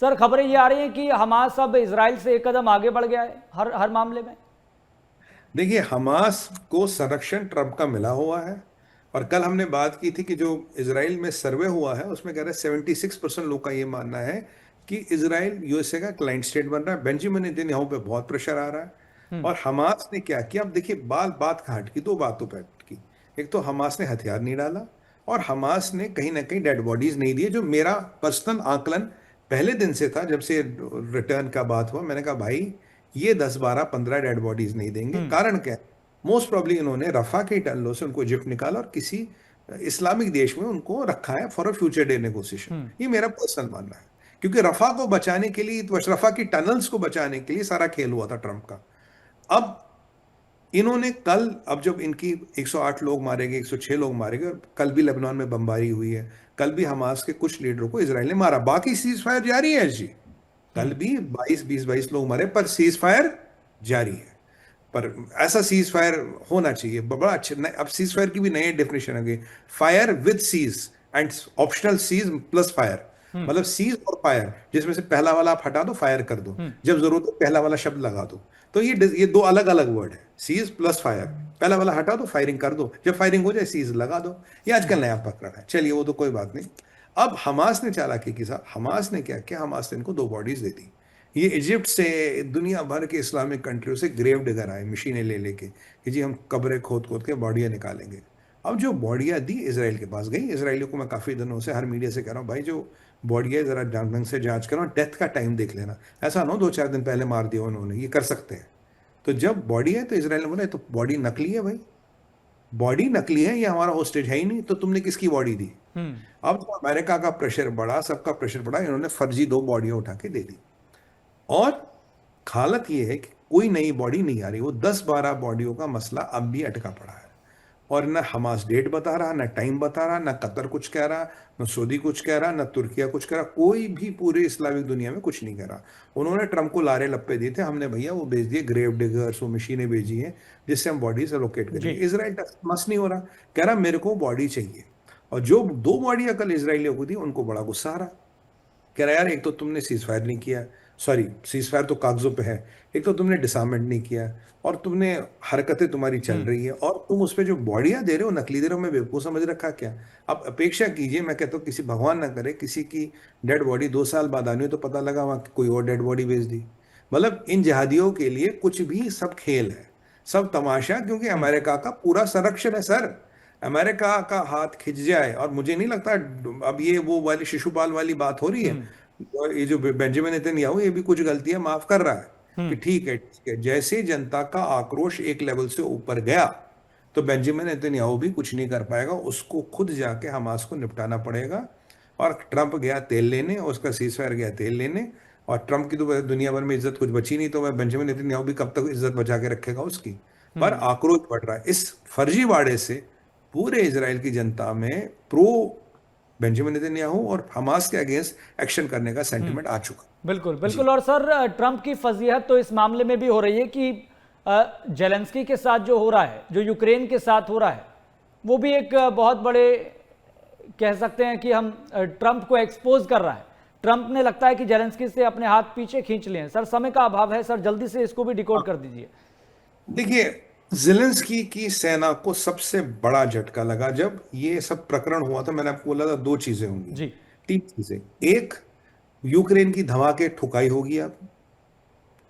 Sir खबरें ये आ रही हैं कि हमास अब इसराइल से एक कदम आगे बढ़ गया है हर हर मामले में। देखिए, हमास को संरक्षण ट्रंप का मिला हुआ है। और कल हमने बात की थी कि जो इसराइल में सर्वे हुआ है उसमें कह रहे हैं 76% लोग का ये मानना है कि इसराइल यूएसए का क्लाइंट स्टेट बन रहा है। बेंजामिन नेतन्याहू पे बहुत प्रेशर आ रहा है। हम्म। और हमास ने क्या किया, अब देखिए, बात कहाँ अटकी, दो बातों पर अटकी। एक तो हमास ने हथियार नहीं डाला, और हमास ने कहीं ना कहीं डेड बॉडीज नहीं दिए, जो मेरा पर्सनल आकलन पहले दिन से था। जब से रिटर्न का बात हुआ, मैंने कहा भाई ये 10 12 15 डेड बॉडीज नहीं देंगे। हम्म। कारण क्या है? मोस्ट प्रॉब्ली इन्होंने रफा के टल्लों से उनको इजिप्ट निकाला और किसी इस्लामिक देश में उनको रखा है for a future day negotiation. Hmm. ये मेरा पर्सनल मानना है। क्योंकि रफा को बचाने के लिए, रफा की टनल्स को बचाने के लिए सारा खेल हुआ था ट्रंप का। अब इन्होंने कल, अब जब इनकी 108 लोग मारे गए, 106 लोग मारे गए, और कल भी लेबनान में बमबारी हुई है। कल भी हमास के कुछ लीडरों को इसराइल ने मारा। बाकी सीज फायर जारी है जी। कल हम्म। भी 22 लोग मरे, पर सीज फायर जारी है। पर ऐसा सीज फायर होना चाहिए, बड़ा अच्छा। अब सीज फायर की भी नई डेफिनेशन आ गई, fire with cease and optional cease plus fire. Hmm. मतलब सीज और फायर, जिसमें से पहला वाला आप हटा दो, फायर कर दो, हम्म। जब जरूरत हो पहला वाला शब्द लगा दो। तो ये दो अलग अलग वर्ड है, सीज प्लस फायर। पहला वाला हटा दो, फायरिंग कर दो, जब फायरिंग हो जाए सीज लगा दो। ये हम्म। आजकल नया पकड़ा है, चलिए वो तो कोई बात नहीं। अब हमास ने चालाकी के साथ, हमास ने क्या किया, हमास ने इनको 2 बॉडीज दे दी। ये इजिप्ट से, दुनिया भर के इस्लामिक कंट्रियों से ग्रेव डिगर आए मशीनें ले लेके कि जी हम कब्रें खोद खोद के बॉडियां निकालेंगे। अब जो बॉडियां दी इसराइल के पास गई, इसराइलियों को मैं काफ़ी दिनों से हर मीडिया से कह रहा हूँ, भाई जो बॉडियां ज़रा ढंग से जांच करो, डेथ का टाइम देख लेना। ऐसा ना हो 2 4 दिन पहले मार दिया उन्होंने, ये कर सकते हैं। तो जब बॉडी है तो इसराइल ने बोला, तो बॉडी नकली है भाई, बॉडी नकली है, ये हमारा होस्टेज है ही नहीं, तो तुमने किसकी बॉडी दी? हम्म। अब तो अमेरिका का प्रेशर बढ़ा, सबका प्रेशर बढ़ा, इन्होंने फर्जी 2 बॉडियां उठा के दे दी। और हालत ये है कि कोई नई बॉडी नहीं आ रही। वो 10 12 बॉडियों का मसला अब भी अटका पड़ा है। और ना हमास डेट बता रहा, ना टाइम बता रहा, ना कतर कुछ कह रहा, ना सऊदी कुछ कह रहा, ना तुर्किया कुछ कह रहा, कोई भी पूरे इस्लामिक दुनिया में कुछ नहीं कह रहा। उन्होंने ट्रंप को लारे लप्पे दिए थे, हमने भैया वो भेज दिए ग्रेव डिगर्स, वो मशीनें भेजी हैं जिससे हम बॉडीज लोकेट जी। करेंगे। इसराइल मस नहीं हो रहा, कह रहा मेरे को बॉडी चाहिए। और जो 2 बॉडियां कल इसराइलियों को दी, उनको बड़ा गुस्सा आ रहा। कह रहा यार, एक तो तुमने सीज फायर नहीं किया, सॉरी सीज फायर तो कागजों पे है, एक तो तुमने डिसआर्मेंट नहीं किया, और तुमने हरकतें तुम्हारी चल हम्म। रही है, और तुम उस पर जो बॉडियां दे रहे हो, नकली दे रहे हो, मैं बेवकूफ़ समझ रखा क्या? अब अपेक्षा कीजिए, मैं कहता हूँ किसी, भगवान ना करे, किसी की डेड बॉडी 2 साल बाद आनी हो तो पता लगा वहां कोई और डेड बॉडी भेज दी। मतलब इन जिहादियों के लिए कुछ भी सब खेल है, सब तमाशा, क्योंकि हम्म। अमेरिका का पूरा संरक्षण है सर। अमेरिका का हाथ खिंच जाए, और मुझे नहीं लगता अब ये वो वाली शिशुपाल वाली बात हो रही है। हम्म। और ये जो बेंजामिन नेतन्याहू, ये भी कुछ गलतियां माफ कर रहा है कि हम्म। ठीक है, जैसे जनता का आक्रोश एक लेवल से ऊपर गया, तो बेंजामिन नेतन्याहू भी कुछ नहीं कर पाएगा, उसको खुद जाके हमास को निपटाना पड़ेगा। और ट्रंप गया तेल लेने, और उसका सीजफायर गया तेल लेने, और ट्रंप की तो दुनिया भर में इज्जत कुछ बची नहीं, तो वह बेंजामिन नेतन्याहू भी कब तक इज्जत बचा के रखेगा उसकी। पर हम्म। आक्रोश बढ़ रहा है इस फर्जीवाड़े से। पूरे इसराइल की जनता में प्रो बेंजामिन नेतन्याहू और हमास के अगेंस्ट एक्शन करने का हम्म। सेंटिमेंट आ चुका। बिल्कुल जी। बिल्कुल। और सर ट्रंप की फजीहत तो इस मामले में भी हो रही है कि जेलेंस्की के साथ जो हो रहा है, जो यूक्रेन के साथ हो रहा है, वो भी एक बहुत बड़े, कह सकते हैं कि हम ट्रंप को एक्सपोज कर रहा है। ट्रंप ने लगता है कि जेलेंस्की से अपने हाथ पीछे खींच लिए हैं। सर समय का अभाव है, सर जल्दी से इसको भी डिकोड कर दीजिए। देखिए, जेलेंस्की की सेना को सबसे बड़ा झटका लगा जब ये सब प्रकरण हुआ था। मैंने आपको बोला था 2 चीजें होंगी, जी। 3 चीजें। एक, यूक्रेन की धमाके ठुकाई होगी, अब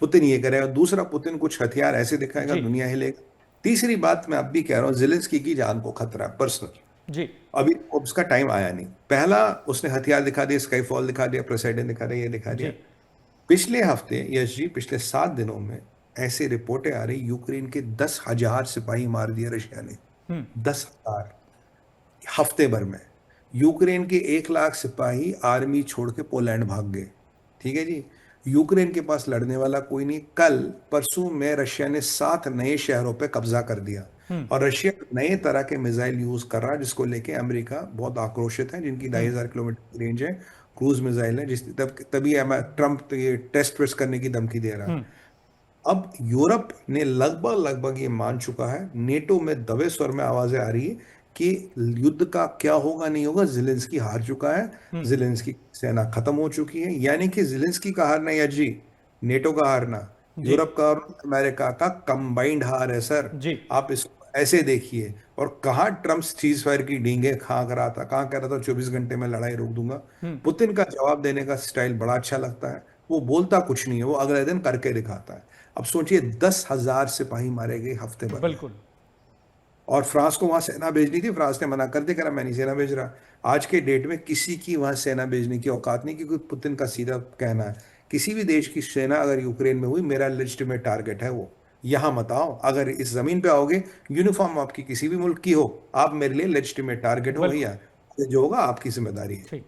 पुतिन ये करेगा। दूसरा, पुतिन कुछ हथियार ऐसे दिखाएगा जी। दुनिया हिलेगा। तीसरी बात, मैं अब भी कह रहा हूं, जेलेंस्की की जान को खतरा है पर्सनल। जी। अभी उसका टाइम आया नहीं। पहला, उसने हथियार दिखा दिया, स्काईफॉल दिखा दिया, प्रेसिडेंट दिखा दिया, ये दिखा जी। दिया। पिछले हफ्ते, यश जी, पिछले 7 दिनों में ऐसी रिपोर्टें आ रही, यूक्रेन के 10,000 सिपाही मार दिए रशिया ने। हम्म। 10,000 हफ्ते भर में। यूक्रेन के 1 लाख सिपाही आर्मी छोड़ के पोलैंड भाग गए। ठीक है जी। यूक्रेन के पास लड़ने वाला कोई नहीं। कल परसों में रशिया ने 7 नए शहरों पे कब्जा कर दिया। हम्म। और रशिया नए तरह के मिसाइल यूज कर रहा है, जिसको लेके अमेरिका बहुत आक्रोशित है, जिनकी हम्म। 2,500 किलोमीटर की रेंज है, क्रूज मिसाइल है, जिस तभी ट्रंप तो ये टेस्ट वेस्ट करने की धमकी दे रहा है। हम्म। अब यूरोप ने लगभग लगभग ये मान चुका है, नेटो में दबे स्वर में आवाजें आ रही है कि युद्ध का क्या होगा नहीं होगा, ज़ेलेंस्की हार चुका है, ज़ेलेंस्की की सेना खत्म हो चुकी है। यानी कि ज़ेलेंस्की का हारना या जी नेटो का हारना, जी यूरोप का और अमेरिका का कंबाइंड हार है सर। जी आप इसको ऐसे देखिए। और कहाँ ट्रम्प चीज फायर की डींगे खा कर रहा था, कहाँ कह रहा था 24 घंटे में लड़ाई रोक दूंगा। पुतिन का जवाब देने का स्टाइल बड़ा अच्छा लगता है, वो बोलता कुछ नहीं है, वो अगले दिन करके दिखाता है। अब सोचिए 10,000 सिपाही मारे गए हफ्ते भर में, बिल्कुल और फ्रांस को वहां सेना भेजनी थी, फ्रांस ने मना कर दिया, कह रहा मैं नहीं सेना भेज रहा। आज के डेट में किसी की वहां सेना भेजने की औकात नहीं, क्योंकि पुतिन का सीधा कहना है किसी भी देश की सेना अगर यूक्रेन में हुई, मेरा लेजिटिमेट टारगेट है वो। यहां मत आओ, अगर इस जमीन पे आओगे, यूनिफॉर्म आपकी किसी भी मुल्क की हो, आप मेरे लिए लेजिटिमेट टारगेट हो बिल्कुल भैया, जो होगा आपकी जिम्मेदारी है। ठीक।